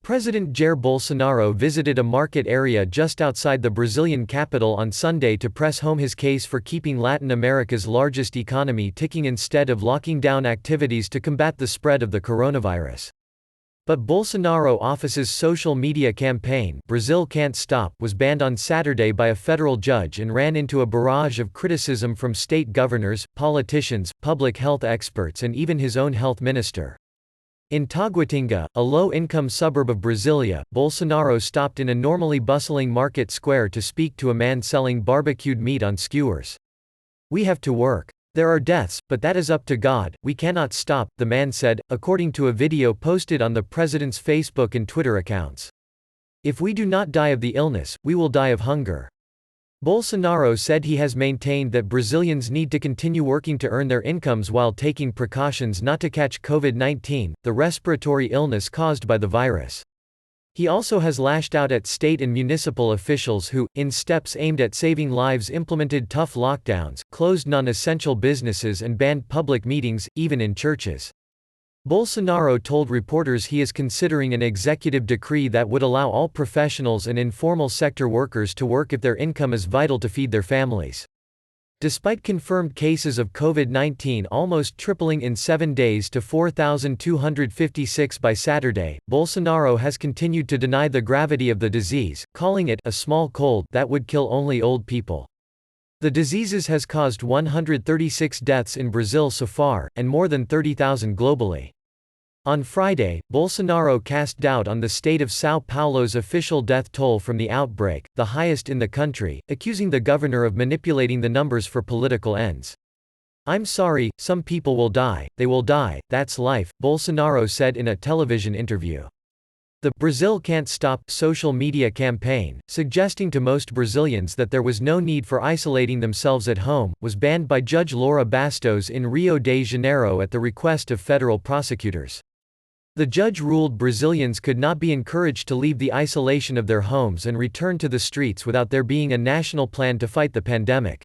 President Jair Bolsonaro visited a market area just outside the Brazilian capital on Sunday to press home his case for keeping Latin America's largest economy ticking instead of locking down activities to combat the spread of the coronavirus. But Bolsonaro office's social media campaign, Brazil Can't Stop, was banned on Saturday by a federal judge and ran into a barrage of criticism from state governors, politicians, public health experts and even his own health minister. In Taguatinga, a low-income suburb of Brasilia, Bolsonaro stopped in a normally bustling market square to speak to a man selling barbecued meat on skewers. "We have to work. There are deaths, but that is up to God, we cannot stop," the man said, according to a video posted on the president's Facebook and Twitter accounts. "If we do not die of the illness, we will die of hunger." Bolsonaro said he has maintained that Brazilians need to continue working to earn their incomes while taking precautions not to catch COVID-19, the respiratory illness caused by the virus. He also has lashed out at state and municipal officials who, in steps aimed at saving lives, implemented tough lockdowns, closed non-essential businesses and banned public meetings, even in churches. Bolsonaro told reporters he is considering an executive decree that would allow all professionals and informal sector workers to work if their income is vital to feed their families. Despite confirmed cases of COVID-19 almost tripling in 7 days to 4,256 by Saturday, Bolsonaro has continued to deny the gravity of the disease, calling it a small cold that would kill only old people. The disease has caused 136 deaths in Brazil so far, and more than 30,000 globally. On Friday, Bolsonaro cast doubt on the state of São Paulo's official death toll from the outbreak, the highest in the country, accusing the governor of manipulating the numbers for political ends. "I'm sorry, some people will die, they will die, that's life," Bolsonaro said in a television interview. The Brazil Can't Stop social media campaign, suggesting to most Brazilians that there was no need for isolating themselves at home, was banned by Judge Laura Bastos in Rio de Janeiro at the request of federal prosecutors. The judge ruled Brazilians could not be encouraged to leave the isolation of their homes and return to the streets without there being a national plan to fight the pandemic.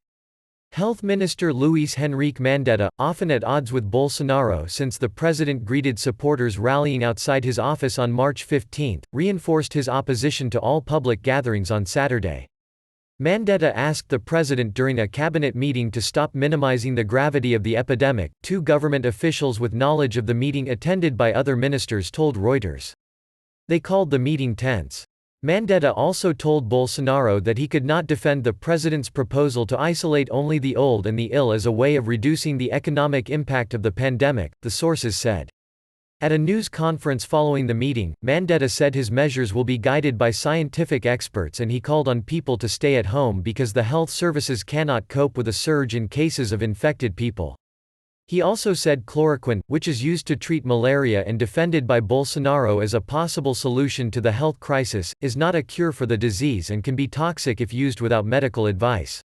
Health Minister Luiz Henrique Mandetta, often at odds with Bolsonaro since the president greeted supporters rallying outside his office on March 15, reinforced his opposition to all public gatherings on Saturday. Mandetta asked the president during a cabinet meeting to stop minimizing the gravity of the epidemic, two government officials with knowledge of the meeting attended by other ministers told Reuters. They called the meeting tense. Mandetta also told Bolsonaro that he could not defend the president's proposal to isolate only the old and the ill as a way of reducing the economic impact of the pandemic, the sources said. At a news conference following the meeting, Mandetta said his measures will be guided by scientific experts and he called on people to stay at home because the health services cannot cope with a surge in cases of infected people. He also said chloroquine, which is used to treat malaria and defended by Bolsonaro as a possible solution to the health crisis, is not a cure for the disease and can be toxic if used without medical advice.